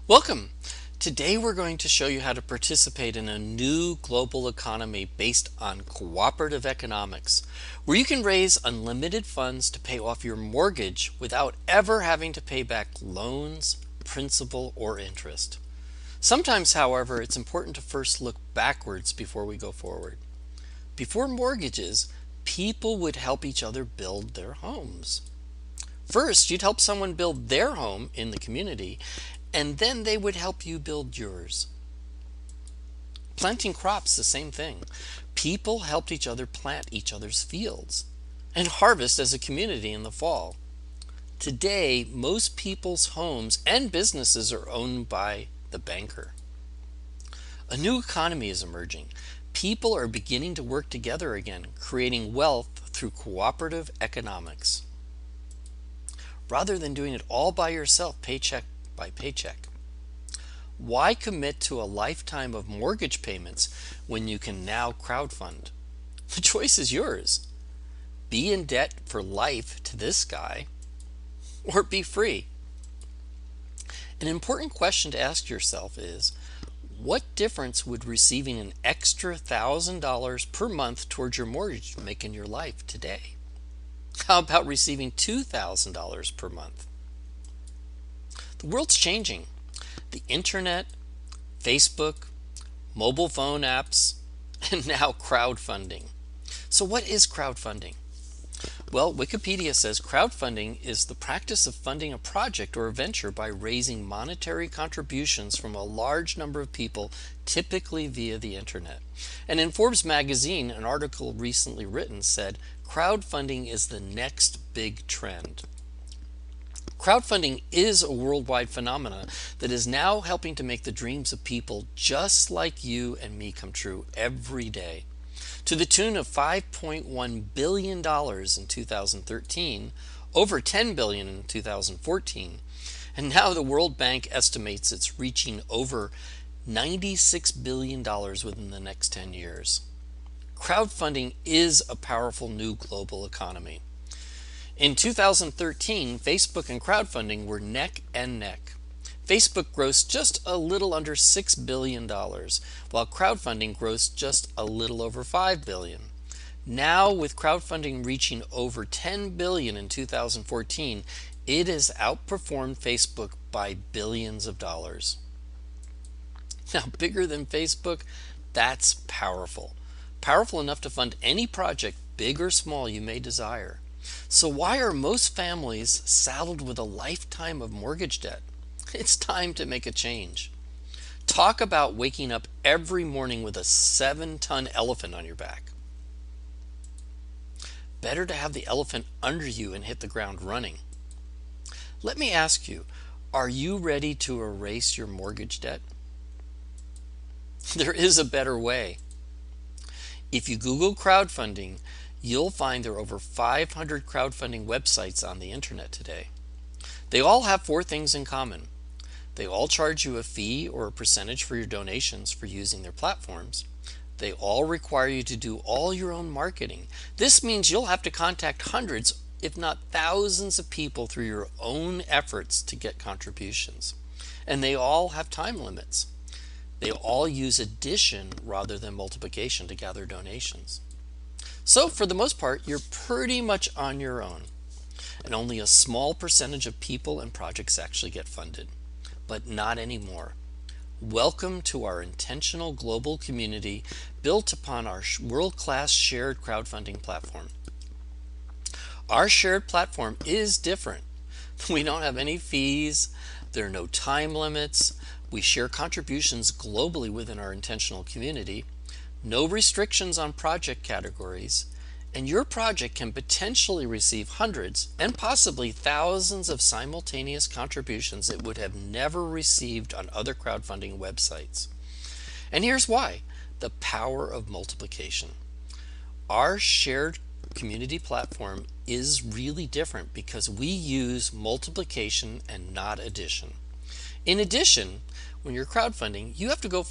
Welcome! Today we're going to show you how to participate in a new global economy based on cooperative economics, where you can raise unlimited funds to pay off your mortgage without ever having to pay back loans, principal, or interest. Sometimes, however, it's important to first look backwards before we go forward. Before mortgages, people would help each other build their homes. First, you'd help someone build their home in the community, and then they would help you build yours. Planting crops, the same thing. People helped each other plant each other's fields and harvest as a community in the fall. Today, most people's homes and businesses are owned by the banker. A new economy is emerging. People are beginning to work together again, creating wealth through cooperative economics, rather than doing it all by yourself, paycheck by paycheck. Why commit to a lifetime of mortgage payments when you can now crowdfund? The choice is yours. Be in debt for life to this guy, or be free. An important question to ask yourself is, what difference would receiving an extra $1,000 per month towards your mortgage make in your life today? How about receiving $2,000 per month? The world's changing. The internet, Facebook, mobile phone apps, and now crowdfunding. So what is crowdfunding? Well, Wikipedia says crowdfunding is the practice of funding a project or a venture by raising monetary contributions from a large number of people, typically via the internet. And in Forbes magazine, an article recently written said, crowdfunding is the next big trend. Crowdfunding is a worldwide phenomenon that is now helping to make the dreams of people just like you and me come true every day. To the tune of $5.1 billion in 2013, over $10 billion in 2014, and now the World Bank estimates it's reaching over $96 billion within the next 10 years. Crowdfunding is a powerful new global economy. In 2013, Facebook and crowdfunding were neck and neck. Facebook grossed just a little under $6 billion, while crowdfunding grossed just a little over $5 billion. Now, with crowdfunding reaching over $10 billion in 2014, it has outperformed Facebook by billions of dollars. Now, bigger than Facebook, that's powerful. Powerful enough to fund any project, big or small, you may desire. So why are most families saddled with a lifetime of mortgage debt? It's time to make a change. Talk about waking up every morning with a 7-ton elephant on your back. Better to have the elephant under you and hit the ground running. Let me ask you, are you ready to erase your mortgage debt? There is a better way. If you Google crowdfunding, you'll find there are over 500 crowdfunding websites on the internet today. They all have 4 things in common. They all charge you a fee or a percentage for your donations for using their platforms. They all require you to do all your own marketing. This means you'll have to contact hundreds, if not thousands of people through your own efforts to get contributions. And they all have time limits. They all use addition rather than multiplication to gather donations. So for the most part, you're pretty much on your own, and only a small percentage of people and projects actually get funded. But not anymore. Welcome to our intentional global community built upon our world-class shared crowdfunding platform. Our shared platform is different. We don't have any fees, there are no time limits, we share contributions globally within our intentional community, no restrictions on project categories, and your project can potentially receive hundreds and possibly thousands of simultaneous contributions it would have never received on other crowdfunding websites. And here's why: the power of multiplication. Our shared community platform is really different because we use multiplication and not addition. In addition, when you're crowdfunding, you have to go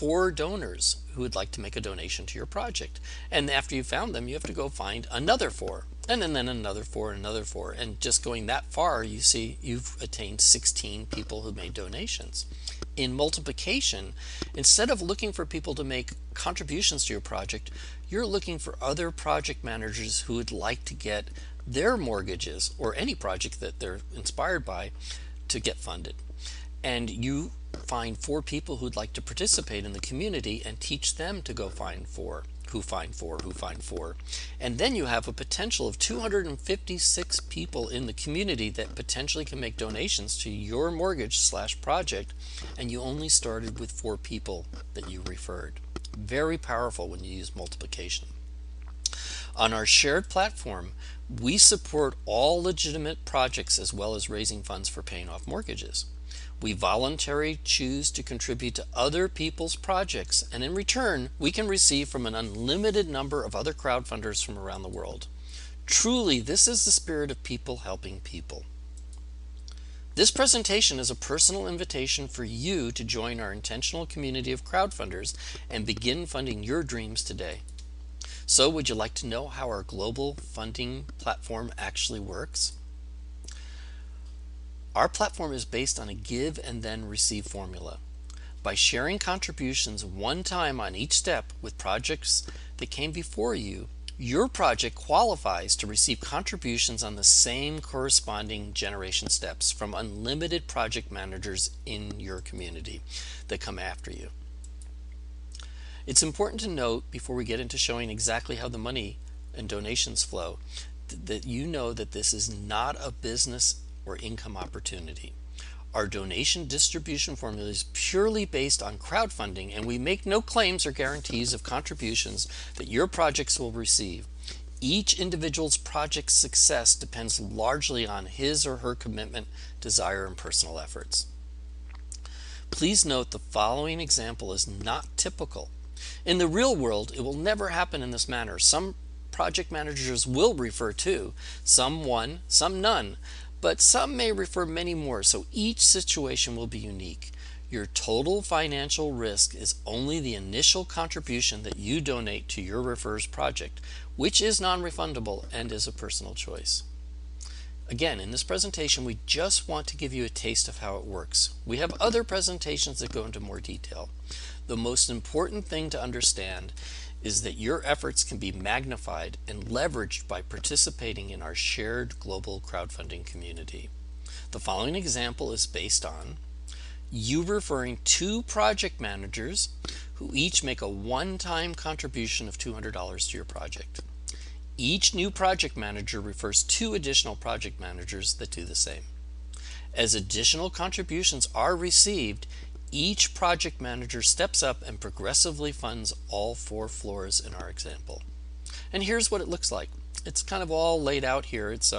4 donors who would like to make a donation to your project. And after you found them, you have to go find another 4, and then another 4, and another 4. And just going that far, you see you've attained 16 people who made donations. In multiplication, instead of looking for people to make contributions to your project, you're looking for other project managers who would like to get their mortgages or any project that they're inspired by to get funded. And you find 4 people who'd like to participate in the community and teach them to go find 4, who find 4, who find 4. And then you have a potential of 256 people in the community that potentially can make donations to your mortgage/project, and you only started with 4 people that you referred. Very powerful when you use multiplication. On our shared platform, we support all legitimate projects as well as raising funds for paying off mortgages. We voluntarily choose to contribute to other people's projects, and in return, we can receive from an unlimited number of other crowdfunders from around the world. Truly, this is the spirit of people helping people. This presentation is a personal invitation for you to join our intentional community of crowdfunders and begin funding your dreams today. So, would you like to know how our global funding platform actually works? Our platform is based on a give and then receive formula. By sharing contributions one time on each step with projects that came before you, your project qualifies to receive contributions on the same corresponding generation steps from unlimited project managers in your community that come after you. It's important to note, before we get into showing exactly how the money and donations flow, that you know that this is not a business or income opportunity. Our donation distribution formula is purely based on crowdfunding, and we make no claims or guarantees of contributions that your projects will receive. Each individual's project success depends largely on his or her commitment, desire, and personal efforts. Please note the following example is not typical. In the real world, it will never happen in this manner. Some project managers will refer 2, some 1, some none, but some may refer many more, so each situation will be unique. Your total financial risk is only the initial contribution that you donate to your referr's project, which is non-refundable and is a personal choice. Again, in this presentation, we just want to give you a taste of how it works. We have other presentations that go into more detail. The most important thing to understand is that your efforts can be magnified and leveraged by participating in our shared global crowdfunding community. The following example is based on you referring 2 project managers who each make a one-time contribution of $200 to your project. Each new project manager refers 2 additional project managers that do the same. As additional contributions are received, each project manager steps up and progressively funds all 4 floors in our example. And here's what it looks like. It's kind of all laid out here. It's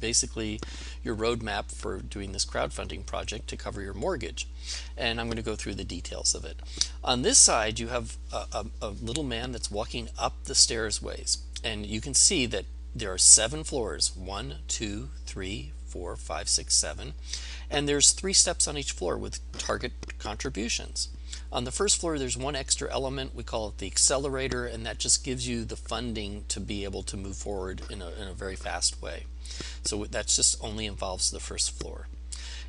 basically your roadmap for doing this crowdfunding project to cover your mortgage. And I'm going to go through the details of it. On this side, you have a little man that's walking up the stairsways. And you can see that there are 7 floors, 1, 2, 3, 4, 5, 6, 7. And there's 3 steps on each floor with target contributions. On the first floor, there's 1 extra element. We call it the accelerator, and that just gives you the funding to be able to move forward in a very fast way. So that just only involves the first floor.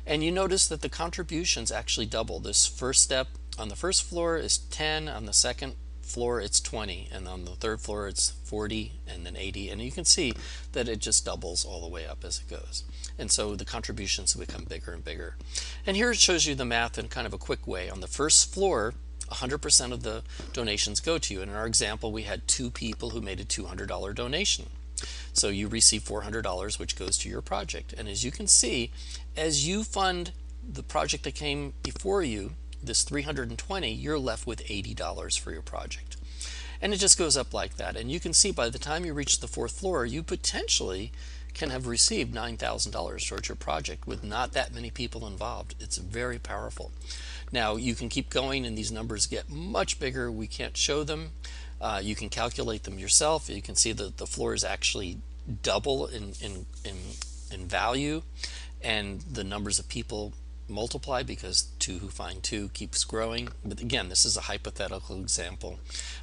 And you notice that the contributions actually double. This first step on the first floor is 10, on the second floor it's 20, and on the third floor it's 40, and then 80, and you can see that it just doubles all the way up as it goes. And so the contributions become bigger and bigger. And here it shows you the math in kind of a quick way. On the first floor, 100% of the donations go to you. And in our example, we had 2 people who made a $200 donation. So you receive $400, which goes to your project. And as you can see, as you fund the project that came before you, this 320, you're left with $80 for your project. And it just goes up like that. And you can see by the time you reach the 4th floor, you potentially can have received $9,000 towards your project with not that many people involved. It's very powerful. Now you can keep going and these numbers get much bigger. We can't show them. You can calculate them yourself. You can see that the floors actually double in value, and the numbers of people multiply because 2 who find 2 keeps growing. But again, this is a hypothetical example.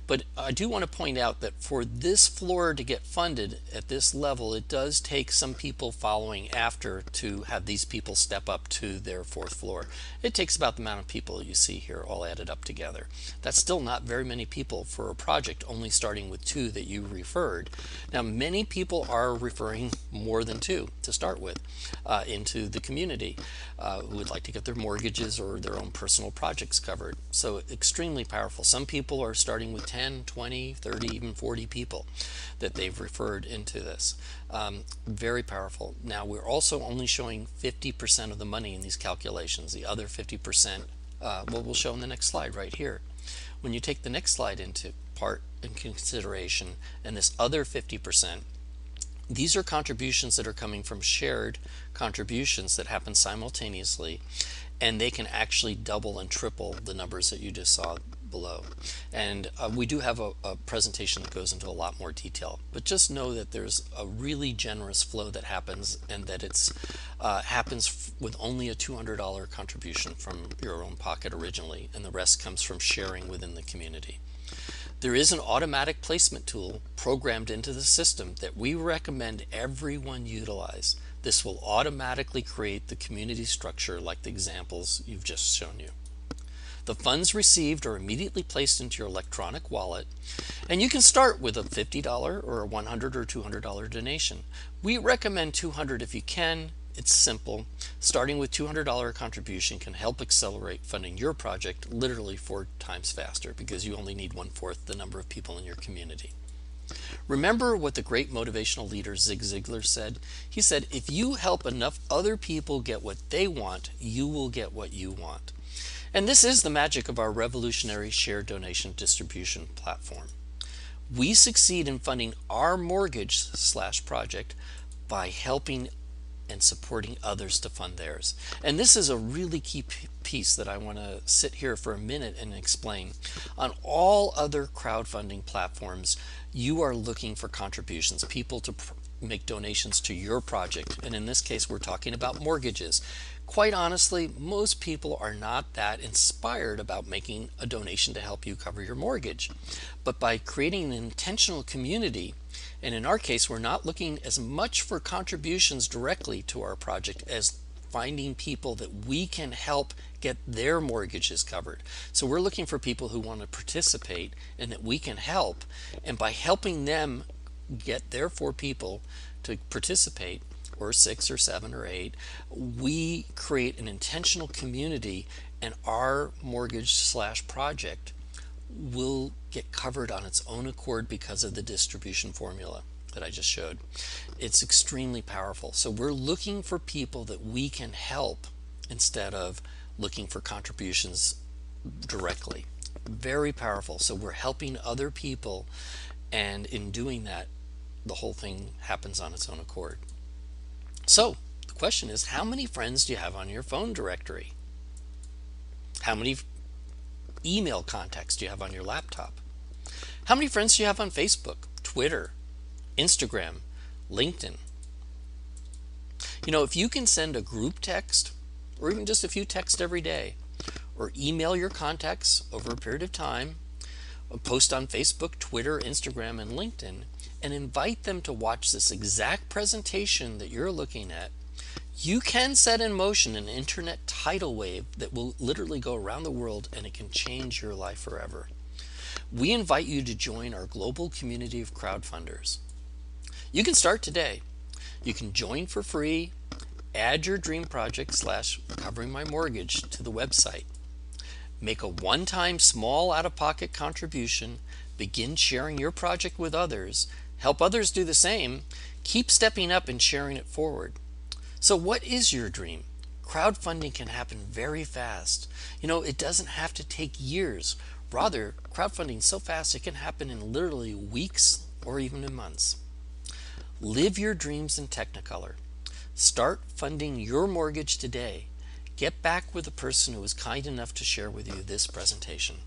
But I do want to point out that for this floor to get funded at this level, it does take some people following after to have these people step up to their 4th floor. It takes about the amount of people you see here all added up together. That's still not very many people for a project only starting with 2 that you referred. Now, many people are referring more than 2 to start with into the community who would like to get their mortgages or their own personal projects covered. So extremely powerful. Some people are starting with 10, 20, 30, even 40 people that they've referred into this. Very powerful. Now, we're also only showing 50% of the money in these calculations. The other 50%, we'll show in the next slide right here. When you take the next slide into part in consideration and this other 50%, these are contributions that are coming from shared contributions that happen simultaneously, and they can actually double and triple the numbers that you just saw below. And we do have a presentation that goes into a lot more detail, but just know that there's a really generous flow that happens, and that it's happens with only a $200 contribution from your own pocket originally, and the rest comes from sharing within the community. There is an automatic placement tool programmed into the system that we recommend everyone utilize. This will automatically create the community structure like the examples you've just shown you. The funds received are immediately placed into your electronic wallet, and you can start with a $50 or a $100 or $200 donation. We recommend $200 if you can. It's simple. Starting with $200 contribution can help accelerate funding your project literally 4 times faster because you only need 1/4 the number of people in your community. Remember what the great motivational leader Zig Ziglar said? He said, if you help enough other people get what they want, you will get what you want. And this is the magic of our revolutionary shared donation distribution platform. We succeed in funding our mortgage/project by helping and supporting others to fund theirs. And this is a really key piece that I want to sit here for a minute and explain. On all other crowdfunding platforms, you are looking for contributions, people to make donations to your project. And in this case, we're talking about mortgages. Quite honestly, most people are not that inspired about making a donation to help you cover your mortgage. But by creating an intentional community, and in our case, we're not looking as much for contributions directly to our project as finding people that we can help get their mortgages covered. So we're looking for people who want to participate and that we can help. And by helping them get their 4 people to participate, or 6 or 7 or 8, we create an intentional community, and our mortgage/project will get covered on its own accord because of the distribution formula that I just showed. It's extremely powerful. So we're looking for people that we can help instead of looking for contributions directly. Very powerful. So we're helping other people, and in doing that, the whole thing happens on its own accord. So the question is, how many friends do you have on your phone directory? How many email contacts do you have on your laptop? How many friends do you have on Facebook, Twitter, Instagram, LinkedIn? You know, if you can send a group text or even just a few texts every day, or email your contacts over a period of time, post on Facebook, Twitter, Instagram, and LinkedIn, and invite them to watch this exact presentation that you're looking at, you can set in motion an internet tidal wave that will literally go around the world, and it can change your life forever. We invite you to join our global community of crowdfunders. You can start today. You can join for free, add your dream project /covering my mortgage to the website. Make a one-time small out-of-pocket contribution, begin sharing your project with others, help others do the same, keep stepping up and sharing it forward. So what is your dream? Crowdfunding can happen very fast. You know, it doesn't have to take years. Rather, crowdfunding is so fast it can happen in literally weeks or even in months. Live your dreams in Technicolor. Start funding your mortgage today. Get back with the person who was kind enough to share with you this presentation.